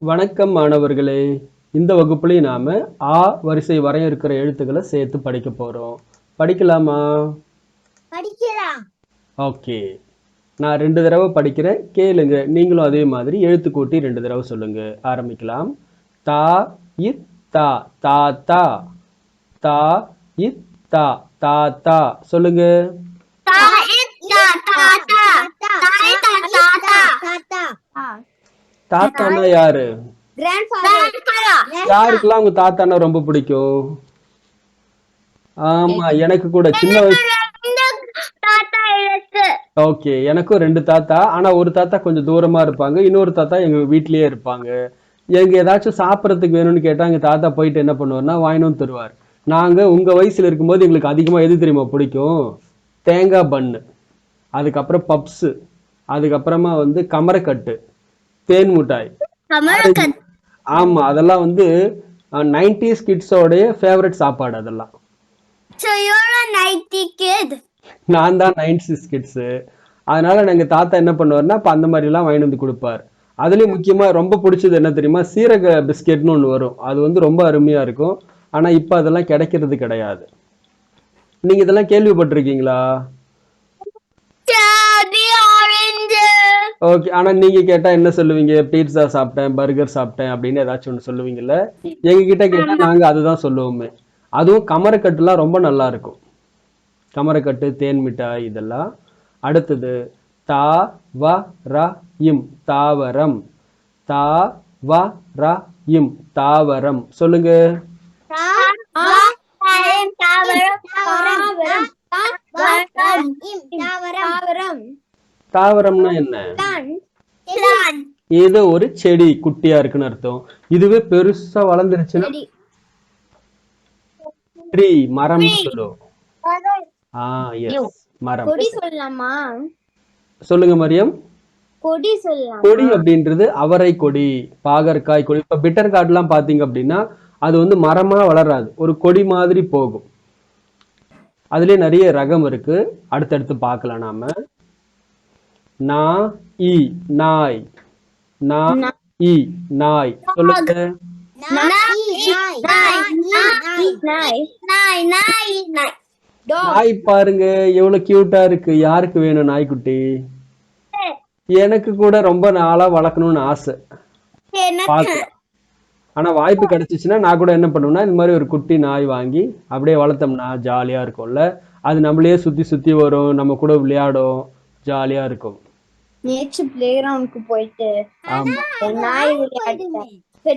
வணக்கம் மாணவர்களே. இந்த வகுப்புலையும் நாம ஆ வரிசை வரையறுக்கிற எழுத்துக்களை சேர்த்து படிக்க போறோம். படிக்கலாமா? படிக்கலாம். ஓகே. நான் 2 தடவை படிக்கிறேன், கேளுங்க. நீங்களும் அதே மாதிரி எழுத்து கூட்டி 2 தடவை சொல்லுங்க. ஆரம்பிக்கலாம். தா இத் தா தா தா. தா இத் தா தா தா. சொல்லுங்க. தாத்தானா யாரு? யாருக்கெல்லாம் உங்க தாத்தானா ரொம்ப பிடிக்கும்? ஆமா, எனக்கு கூட சின்ன வயசு. ஓகே, எனக்கும் 2 தாத்தா. ஆனா ஒரு தாத்தா கொஞ்சம் தூரமா இருப்பாங்க, இன்னொரு தாத்தா எங்க வீட்லயே இருப்பாங்க. எங்க ஏதாச்சும் சாப்பிடறதுக்கு வேணும்னு கேட்டா எங்க தாத்தா போயிட்டு என்ன பண்ணுவாருன்னா வாங்கிட்டு வந்து தருவார். நாங்க உங்க வயசுல இருக்கும்போது எங்களுக்கு அதிகமா எது தெரியுமா பிடிக்கும்? தேங்காய் பன்னு, அதுக்கப்புறம் பப்ஸ், அதுக்கப்புறமா வந்து கமரக்கட்டு, தேன் மிட்டாய். ஆமா, அதெல்லாம் வந்து 90s கிட்ஸோடைய ஃபேவரட் சாப்பாடு அதெல்லாம். So you're a 90 kid. நான் தான் 90s கிட்ஸு. அதனால எங்க தாத்தா என்ன பண்ணுவாருன்னா அப்ப அந்த மாதிரி எல்லாம் வாங்கிட்டு வந்து கொடுப்பார். அதுலயும் முக்கியமா ரொம்ப பிடிச்சது என்ன தெரியுமா? சீரக பிஸ்கெட்னு ஒண்ணு வரும். அது வந்து ரொம்ப அருமையா இருக்கும். ஆனா இப்ப அதெல்லாம் கிடைக்கிறது கிடையாது. நீங்க இதெல்லாம் கேள்விப்பட்டிருக்கீங்களா? Daddy orange. ஓகே. ஆனா நீங்க கேட்டா என்ன சொல்லுவீங்க? பீட்சா சாப்பிட்டேன், பர்கர் சாப்பிட்டேன் அப்படின்னு ஏதாச்சும் ஒண்ணு சொல்லுவீங்கல்ல? எங்க கிட்ட கேட்டா நாங்க அதுதான் சொல்லுவோமே. அதுவும் கமரக்கட்டுலாம் ரொம்ப நல்லா இருக்கும். கமரக்கட்டு, தேன் மிட்டாய் இதெல்லாம். அடுத்தது தா வ ர இம் தாவரம். தா வ ர இம் தாவரம். சொல்லுங்க. தாவரம்னா என்ன? ஏதோ ஒரு செடி குட்டியா இருக்குன்னு அர்த்தம். இதுவே பெருசா வளர்ந்துருச்சுன்னா ட்ரீ, மரம் சொல்லுவோம். எஸ், மரம். கொடி சொல்லலாமா? சொல்லுங்க மரியம். கொடி சொல்லலாம். கொடி அப்படின்றது அவரை கொடி, பாகற்காய் கொடி. இப்ப பிட்டர் கார்ட்லாம் பாத்தீங்க அப்படின்னா அது வந்து மரமா வளராது, ஒரு கொடி மாதிரி போகும். அதுலயே நிறைய ரகம் இருக்கு. அடுத்தடுத்து பார்க்கலாம் நாம. நா இ நாய். நா இ நாய். சொல்லுங்க. நாய் பாருங்க எவ்வளவு கியூட்டா இருக்கு. யாருக்கு வேணும் நாய்க்குட்டி? எனக்கு கூட ரொம்ப நாளா வளர்க்கணும்னு ஆசை. பார்க்கலாம். ஆனா வாய்ப்பு கிடைச்சிச்சுன்னா நான் கூட என்ன பண்ணுவேன்னா இந்த மாதிரி ஒரு குட்டி நாய் வாங்கி அப்படியே வளர்த்தோம்னா ஜாலியா இருக்கும்ல. அது நம்மளையே சுத்தி சுத்தி வரும், நம்ம கூட விளையாடும், ஜாலியா இருக்கும். நேற்று பிளே கிரவுண்டுக்கு போயிட்டு ஆமா, நாய் விளையாட்டேன்.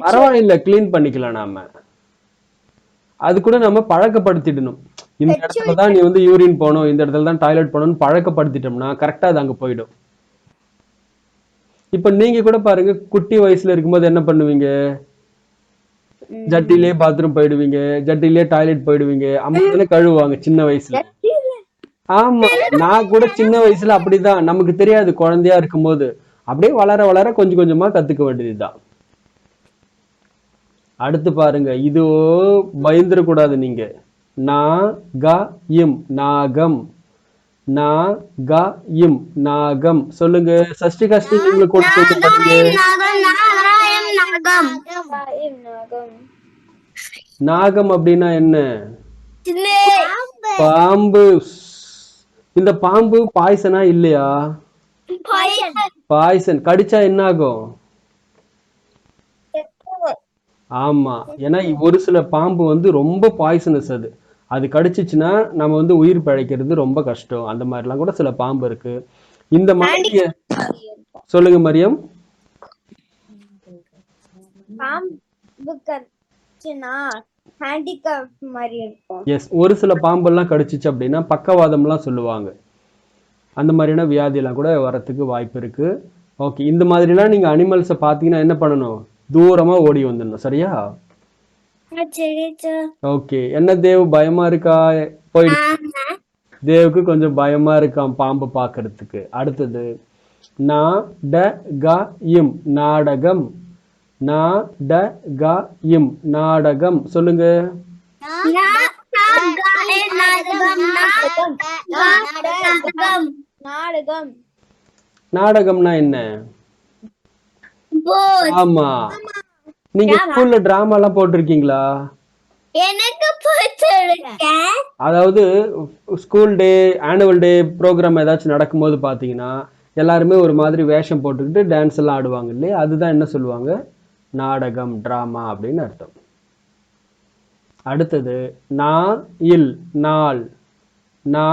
பரவாயில்ல, கிளீன் பண்ணிக்கலாம் நாம. அது கூட நம்ம பழக்கப்படுத்திடணும். இந்த இடத்துல தான் நீ வந்து யூரின் போகணும், இந்த இடத்துல தான் டாய்லெட் போகணும்னு பழக்கப்படுத்திட்டோம்னா கரெக்டா அது அங்க போயிடும். இப்ப நீங்க கூட பாருங்க, குட்டி வயசுல இருக்கும்போது என்ன பண்ணுவீங்க? ஜட்டிலே பாத்ரூம் போயிடுவீங்க, ஜட்டிலே டாய்லெட் போயிடுவீங்க. அம்மா தானே கழுவுவாங்க சின்ன வயசுல. ஆமா, நான் கூட சின்ன வயசுல அப்படிதான். நமக்கு தெரியாது குழந்தையா இருக்கும்போது. அப்படியே வளர வளர கொஞ்சம் கொஞ்சமா கத்துக்க வேண்டியதுதான். அடுத்து பாருங்க, இது பயந்துடக்கூடாது நீங்க. நா க இம் நாகம். நா க இம் நாகம். சொல்லுங்க. சஷ்டி கஷ்டி நீங்க கூட சேர்த்து பாருங்க. நாகம் அப்படின்னா என்ன? பாம்பு. இந்த பாம்பு பாய்சனா இல்லையா? பாய்சன். கடிச்சா என்ன ஆகும்? ஆமா, ஏன்னா ஒரு சில பாம்பு வந்து ரொம்ப பாய்சனஸ். அது அது கடிச்சிச்சுன்னா நம்ம வந்து உயிர் பிழைக்கிறது ரொம்ப கஷ்டம். அந்த மாதிரிலாம் கூட சில பாம்பு இருக்கு. இந்த மாதிரி. சொல்லுங்க மரியம். எஸ், ஒரு சில பாம்பெல்லாம் கடிச்சிச்சு அப்படின்னா பக்கவாதம்லாம் சொல்லுவாங்க. அந்த மாதிரியான வியாதியெல்லாம் கூட வரத்துக்கு வாய்ப்பு இருக்கு. ஓகே, இந்த மாதிரிலாம் நீங்க அனிமல்ஸை பார்த்தீங்கன்னா என்ன பண்ணணும்? தூரமா ஓடி வந்துடணும். சரியா? ஓகே. என்ன தேவ், பயமா இருக்கா? போயிடு. தேவுக்கு கொஞ்சம் பயமா இருக்காம் பாம்பு பார்க்கறதுக்கு. அடுத்தது நா ட க இம் நாடகம். நா ட க இம் நாடகம். சொல்லுங்க. நாடகம்னா என்ன? ஆமா. நீங்க ஸ்கூல்ல டிராமா எல்லாம் போட்டிருக்கீங்களா? எனக்கு போட்டிருக்கேன். அதாவது school day, annual day program ஏதாச்சும் நடக்கும்போது பாத்தீங்கன்னா எல்லாருமே ஒரு மாதிரி வேஷம் போட்டுக்கிட்டு டான்ஸ் எல்லாம் ஆடுவாங்க இல்லையா? அதுதான் என்ன சொல்லுவாங்க? நாடகம், டிராமா அப்படின்னு அர்த்தம். அடுத்தது நா இல் நாள். நா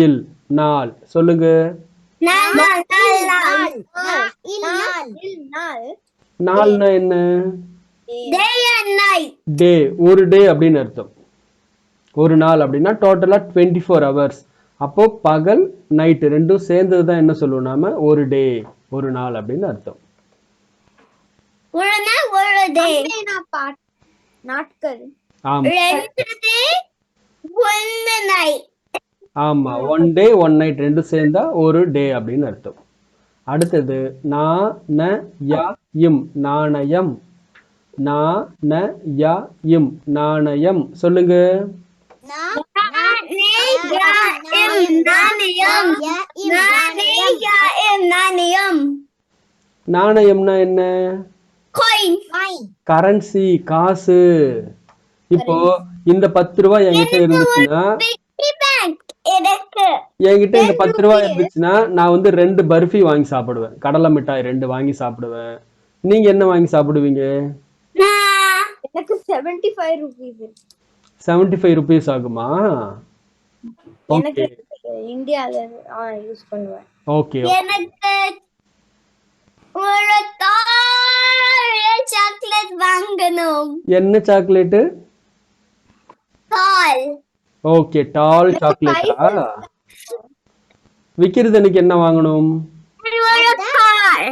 இல் நாள் சொல்லுங்க. நாள்னா என்ன? டே, ஒரு டே அப்படின்னு அர்த்தம். ஒரு நாள் அப்படின்னா டோட்டலா 24 ஹவர்ஸ். அப்போ பகல் நைட்டு ரெண்டும் சேர்ந்தது தான் என்ன சொல்லுவோம் நாம? ஒரு டே, ஒரு நாள் அப்படின்னு அர்த்தம். நாட்கள். ஆமா ஆமா, ஒன் டே ஒன் நைட் ரெண்டும் சேர்ந்தா ஒரு டே அப்படின்னு அர்த்தம். அடுத்தது நா ந ய இம் நாணயம். நா ந ய இம் நாணயம் சொல்லுங்க. நாணயம்னா என்ன? கரன்சி, காசு. இப்போ இந்த 10 ரூபாய் என்கிட்ட இருந்துச்சுன்னா இந்த 10 ரூபாய் இருந்துச்சுன்னா நான் வந்து 2 பர்ஃபி வாங்கி சாப்பிடுவேன். கடலை மிட்டாய் 2 வாங்கி சாப்பிடுவேன். நீங்க என்ன வாங்கி சாப்பிடுவீங்க? எனக்கு 75 rupees. 75 rupees ஆகுமா? எனக்கு ஓகே இந்தியால யூஸ் பண்ணுவேன். ஓகே. எனக்கு ஒரு சாக்லேட் வாங்கணும். என்ன சாக்லேட்? டால். ஓகே, டால் சாக்லேட்டா? விக்கிறதுக்கு என்ன வாங்கணும்? ஒரு கார்.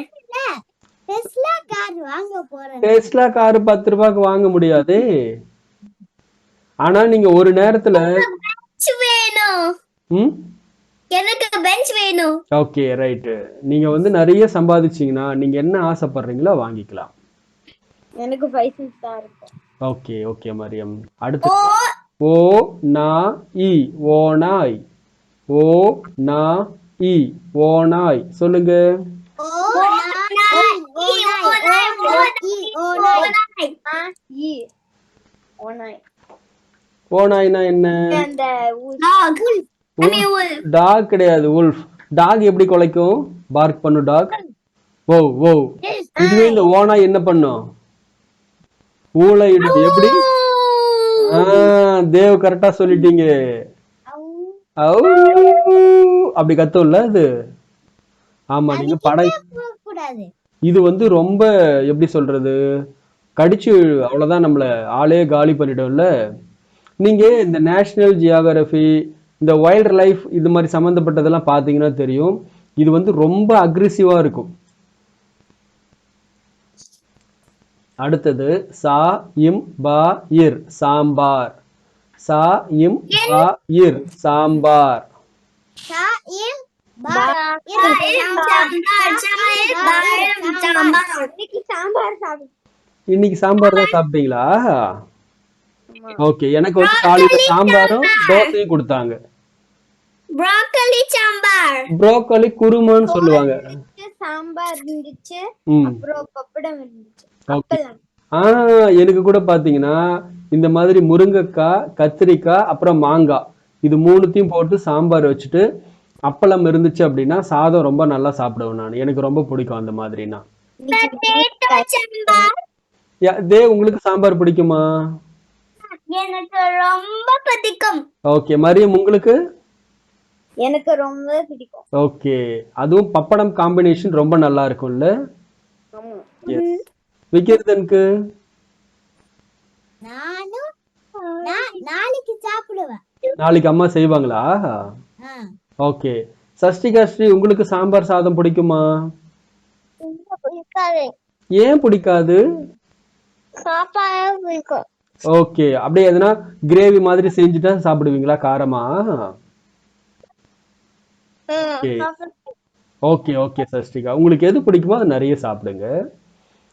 டெஸ்லா கார் வாங்க போறேன். டெஸ்லா கார் 10 ரூபாய்க்கு வாங்க முடியாதே. ஆனா நீங்க ஒரு நேரத்துல பெஞ்ச் வேணும். எனக்கு பெஞ்ச் வேணும். Okay right. நீங்க வந்து நிறைய சம்பாதிச்சீங்கன்னா நீங்க என்ன ஆசைப்படுறீங்களோ வாங்கிக்கலாம். எனக்கு 5 cents தான் இருக்கு. Okay okay Mariam. அடுத்து ஓ நா இ ஓநாய். ஓ நா இ ஓநாய் சொல்லுங்க. ஓநாய்னா என்ன? டாக் கிடையாது, உல்ஃப். டாக் எப்படி குலைக்கும்? பார்க் பண்ணும் டாக். ஓ ஓ. இதுவே இந்த ஓநாய் என்ன பண்ணும்? ஊளையிடும். எப்படி? தேவ் கரெக்டா சொல்லிட்டீங்க. அப்படி கத்தும்ல அது. ஆமா, நீங்க படம் இது வந்து ரொம்ப எப்படி சொல்றது, கடிச்சு அவ்வளவுதான் நம்மள ஆளே காலி பண்ணிடும்ல. நீங்க இந்த நேஷனல் ஜியோகிராஃபி, இந்த வைல்ட் லைஃப் இது மாதிரி சம்பந்தப்பட்டதெல்லாம் பாத்தீங்கன்னா தெரியும். இது வந்து ரொம்ப அக்ரெசிவா இருக்கும். அடுத்தது சா இம் பா இர் சாம்பார். சா இம் பா இர் சாம்பார். இன்னைக்கு சாம்பார் தான் சாப்பிட்டீங்களா? ஓகே, எனக்கு வந்து காலையில சாம்பாரும் தோசையும் கொடுத்தாங்க. ப்ரோக்கோலி சாம்பார். ப்ரோக்கோலி குருமான்னு சொல்லுவாங்க. சாம்பார் இருந்துச்சு, அப்புறம் பப்படம் இருந்துச்சு. ஓகே. எனக்கு கூட பாத்தீங்கன்னா இந்த மாதிரி முருங்கைக்காய், கத்திரிக்காய், அப்புறம் மாங்காய் இது மூணுத்தையும் போட்டு சாம்பார் வச்சுட்டு அப்பளம் இருந்துச்சு அப்படின்னா சாதம் ரொம்ப நல்லா சாப்பிடுவேன் நான். எனக்கு ரொம்ப பிடிக்கும் அந்த மாதிரினா. தேவ் உங்களுக்கு சாம்பார் பிடிக்குமா? எனக்கு ரொம்ப பிடிக்கும். ஓகே மரியம் உங்களுக்கு? எனக்கு ரொம்ப பிடிக்கும். ஓகே, அதுவும் பப்படம் காம்பினேஷன் ரொம்ப நல்லா இருக்கும்ல. ஆமா. எஸ். விக்கிரதனுக்கு? நாளைக்கு சாப்பிடுவேன். நாளைக்கு அம்மா செய்வாங்களா? ஓகே. சஷ்டிகா ஸ்ரீ உங்களுக்கு சாம்பார் சாதம் பிடிக்குமா? ஏன் பிடிக்காது? ஓகே, அப்படியே எதனா கிரேவி மாதிரி செஞ்சுட்டா சாப்பிடுவீங்களா காரமா? ஓகே ஓகே சஷ்டிகா, உங்களுக்கு எது பிடிக்குமோ அது நிறைய சாப்பிடுங்க.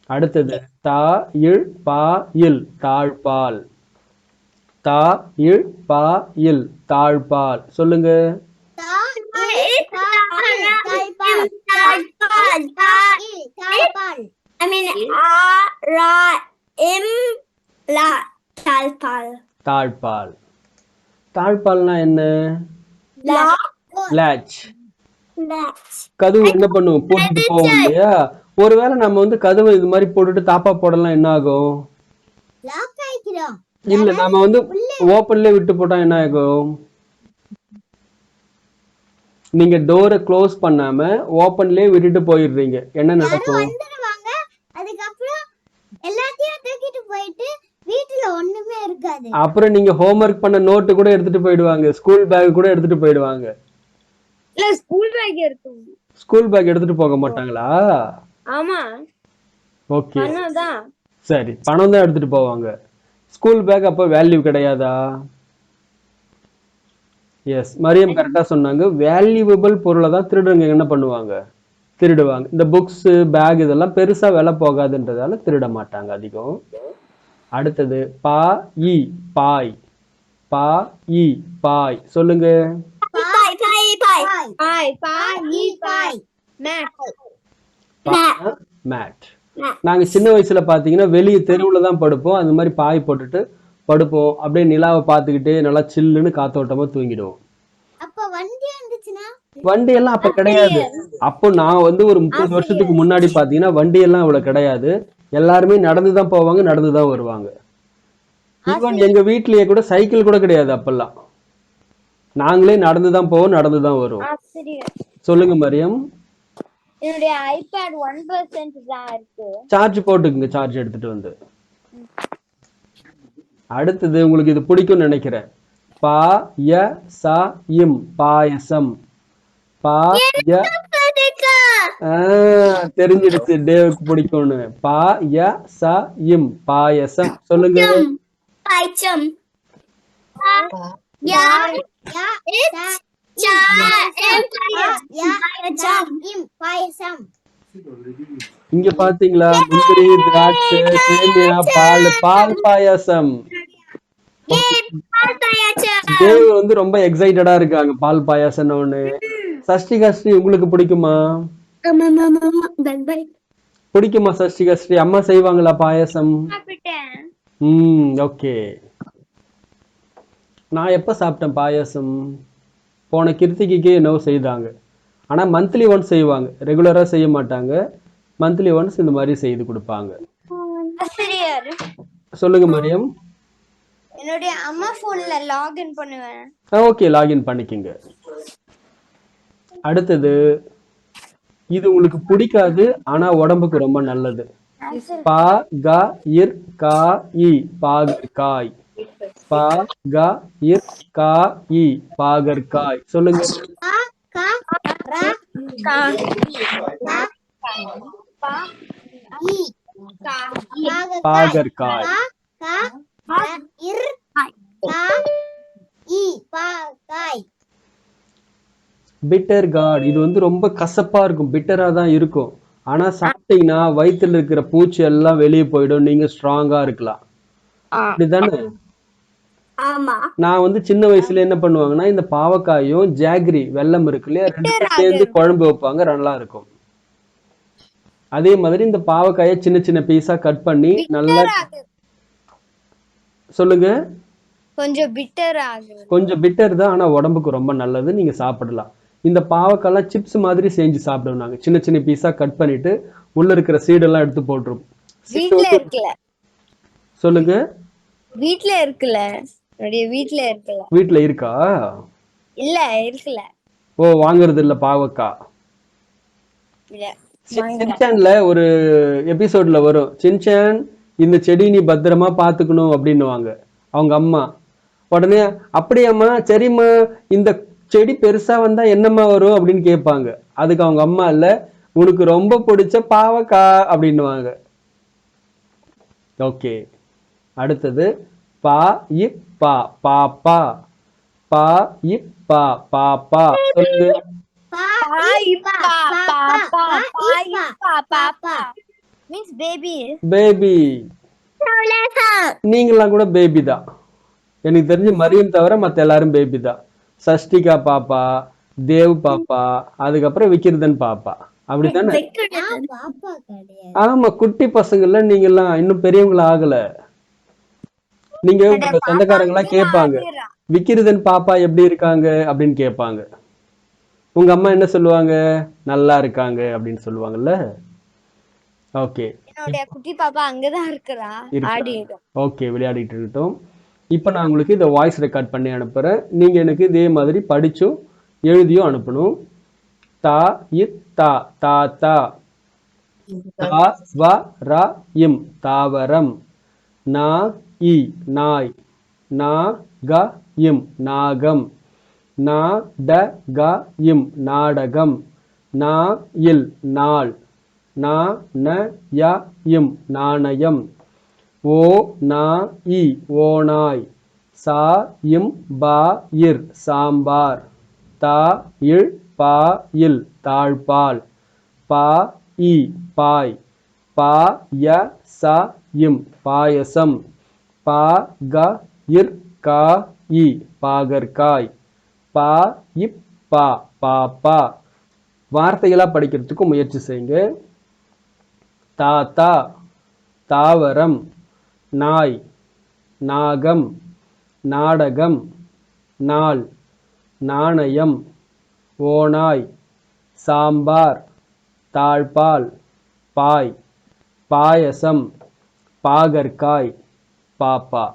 அடுத்தது தா இல் பா இல் தாழ்பால். தா இல் பா இல் தாழ்பால் சொல்லுங்க. I mean ra im la talpal. தாழ்பால். தாழ்பால்னா என்ன? latch. கதவு என்ன பண்ணுவோம்? போட்டுட்டு போவோம் இல்லையா? ஒருவேளை நம்ம வந்து கதவை இது மாதிரி போட்டுட்டு தாப்பா போடலாம், என்ன ஆகும்? இல்ல, நாம வந்து ஓப்பன்ல விட்டு போட்டா என்ன ஆகும்? நீங்க டோரை க்ளோஸ் பண்ணாம ஓப்பன்லயே விட்டுட்டு போயிடுறீங்க, என்ன நடக்கும்? அதுக்கப்புறம் எல்லாத்தையும் தூக்கிட்டு போயிட்டு வீட்டுல ஒண்ணுமே இருக்காது. அப்புறம் நீங்க ஹோம்வொர்க் பண்ண நோட்டு கூட எடுத்துட்டு போயிடுவாங்க, ஸ்கூல் பேக் கூட எடுத்துட்டு போயிடுவாங்க. இல்ல ஸ்கூல் பேக் இருக்கும். ஸ்கூல் பேக் எடுத்துட்டு போக மாட்டாங்களா? ஆமா. ஓகே, பணம் தான். சரி, பணம் தான் எடுத்துட்டு போவாங்க. ஸ்கூல் பேக் அப்ப வேல்யூ கிடையாதா? எஸ், மரியம் கரெக்டா சொன்னாங்க. வேல்யூபிள் பொருளை தான் திருடுங்க என்ன பண்ணுவாங்க? திருடுவாங்க. இந்த புக்ஸ், பேக் இதெல்லாம் பெருசா விலை போகாதுன்றதால திருட மாட்டாங்க அதிகம். அடுத்தது பா இ பாய். பா இ பாய் சொல்லுங்க. பாய் பாய் பாய் பாய் பாய் பாய் மேட் மேட். நாங்க சின்ன வயசுல பாத்தீங்கன்னா வெளியே தெருவுல தான் படுப்போம். அந்த மாதிரி பாய் போட்டுட்டு படுப்போம். அப்படியே நிலாவை பார்த்துக்கிட்டே நல்லா சில்லுன்னு காத்தோட்டமா தூங்கிடுவோம். அப்ப வண்டி வந்துச்சுனா? வண்டி எல்லாம் அப்ப கிடையாது. அப்போ நான் வந்து ஒரு 30 வருஷத்துக்கு முன்னாடி பாத்தீங்கன்னா வண்டி எல்லாம் அவ்வளவு கிடையாது. எல்லாருமே நடந்துதான் போவாங்க, நடந்துதான் வருவாங்க. ஈவன் எங்க வீட்லயே கூட சைக்கிள் கூட கிடையாது அப்பெல்லாம். நாங்களே நடந்துதான் போவோம், நடந்துதான் வருவோம். சொல்லுங்க மரியம். என்னுடைய ஐபேட் 1% தான் இருக்கு. சார்ஜ் போட்டுக்குங்க, சார்ஜ் எடுத்துட்டு வந்து. அடுத்தது உங்களுக்கு இது பிடிக்கும்னு நினைக்கிறேன். பா ய ச இம் பாயசம். பா ய தெரிஞ்சிடுச்சு டேவுக்கு பிடிக்கும்னு. பா ய ச இம் பாயசம் சொல்லுங்க. பாயசம். யா யா ச இம் பாயசம். இங்க பாத்தீங்களா? முந்திரி, திராட்சை, சேமியா, பால், பால் பாயாசம். தேவ் வந்து ரொம்ப எக்ஸைட்டடா இருக்காங்க பால் பாயாசம் ஒண்ணு. சஷ்டி கஷ்டி உங்களுக்கு பிடிக்குமா? பிடிக்குமா சஷ்டி கஷ்டி? அம்மா செய்வாங்களா பாயாசம்? ஓகே. நான் எப்ப சாப்பிட்டேன் பாயாசம்? போன கிருத்திகைக்கு என்னவோ செய்தாங்க. ஆனா மந்த்லி ஒன்ஸ் செய்வாங்க, ரெகுலரா செய்ய மாட்டாங்க. மந்த்லி ஒன்ஸ் இந்த மாதிரி செய்து கொடுப்பாங்க. சொல்லுங்க மரியம். என்னுடைய அம்மா போன்ல லாகின் பண்ணுவேன். ஓகே, லாகின் பண்ணிக்கங்க. அடுத்தது இது உங்களுக்கு பிடிக்காது, ஆனா உடம்புக்கு ரொம்ப நல்லது. பா க இர் கா இ பாகற்காய். பா க இர் கா இ பாகற்காய் சொல்லுங்க. பாகற்காய். Bitter card. இது வந்து ரொம்ப கசப்பா இருக்கும், பிட்டரா தான் இருக்கும். ஆனா சாப்பிட்டீங்கன்னா வயிற்றுல இருக்கிற பூச்சி எல்லாம் வெளியே போயிடும், நீங்க ஸ்ட்ராங்கா இருக்கலாம். அப்படிதானே? நான் வந்து சின்ன வயசுல என்ன பண்ணுவாங்கன்னா இந்த பாவக்காயும் ஜாகரி வெல்லம் இருக்கு இல்லையா, ரெண்டு சேர்ந்து குழம்பு வைப்பாங்க, நல்லா இருக்கும். அதே மாதிரி இந்த பாவக்காயை சின்ன சின்ன பீஸா கட் பண்ணி நல்லா. சொல்லுங்க. கொஞ்சம் பிட்டர் ஆகும். கொஞ்சம் பிட்டர் தான், ஆனா உடம்புக்கு ரொம்ப நல்லது, நீங்க சாப்பிடலாம். இந்த பாவக்காய்லாம் சிப்ஸ் மாதிரி செஞ்சு சாப்பிடுவோம் நாங்க. சின்ன சின்ன பீஸா கட் பண்ணிட்டு உள்ள இருக்கிற சீடெல்லாம் எடுத்து போட்டுரும். வீட்ல இருக்குல. சொல்லுங்க. வீட்ல இருக்குல. வீட்ல இருக்குல. வீட்ல இருக்கா? இல்ல இருக்குல. ஓ, வாங்குறது இல்ல பாவக்காய். இல்ல. சின்சான்ல ஒரு எபிசோட்ல வரும், சின்சான் இந்த செடி நீ பத்திரமா பாத்துக்கணும் அப்படின்னுவாங்க அவங்க அம்மா. உடனே அப்படியாம்மா, சரிம்மா, இந்த செடி பெருசா வந்தா என்னம்மா வரும் அப்படின்னு கேட்பாங்க. அதுக்கு அவங்க அம்மா இல்ல, உனக்கு ரொம்ப பிடிச்ச பாவக்காய் அப்படின்னுவாங்க. ஓகே. அடுத்தது பா இ பா பாப்பா. பா இ பா பாப்பா சொல்லுங்க. பேபி. நீங்களாம் கூட பேபி தான். எனக்கு தெரிஞ்சு மரியம் தவிர மத்த எல்லாரும் பேபி தான். சஷ்டிகா பாப்பா, தேவ் பாப்பா, அதுக்கப்புறம் விக்கிர்தன் பாப்பா. அப்படித்தானே? பாப்பா கிடையாது. ஆமா, குட்டி பசங்கள்ல நீங்கெல்லாம் இன்னும் பெரியவங்கள ஆகல. நீங்க உங்க சொந்தக்காரங்களா கேட்பாங்க, விக்கிரதன் பாப்பா எப்படி இருக்காங்க அப்படின்னு கேட்பாங்க. உங்க அம்மா என்ன சொல்லுவாங்க? நல்லா இருக்காங்க அப்படின்னு சொல்லுவாங்கல்ல. ஓகே, என்னுடைய குட்டி பாப்பா அங்கதான் இருக்கிறா. இருக்கிறாங்க. ஓகே, விளையாடிட்டு இருக்கட்டும். இப்போ நான் உங்களுக்கு இந்த வாய்ஸ் ரெக்கார்ட் பண்ணி அனுப்புறேன். நீங்க எனக்கு இதே மாதிரி படிச்சும் எழுதியும் அனுப்பணும். தா இத் தா தா தா தா வ ர இம் தாவரம். நா இ நாய். நா க இம் நாகம். நா ட க இம் நாடகம். நா இல் நாள். நா ந ய இம் நாணயம். ஓ நா இ ஓநாய். சா இம் பா இர் சாம்பார். தா இல் பா இல் தாழ்பால். பா இ பாய். பா ய ச இம் பாயசம். பா க இர் கா இ பாகற்காய். பா இப் பா பாப்பா. வார்த்தைகளா படிக்கிறதுக்கு முயற்சி செய்யுங்க. தாத்தா தாவரம். நாய் நாகம். நாடகம் நாள். நாணயம் ஓநாய். சாம்பார் தாழ்பால். பாய் பாயசம் பாகற்காய் பாப்பா.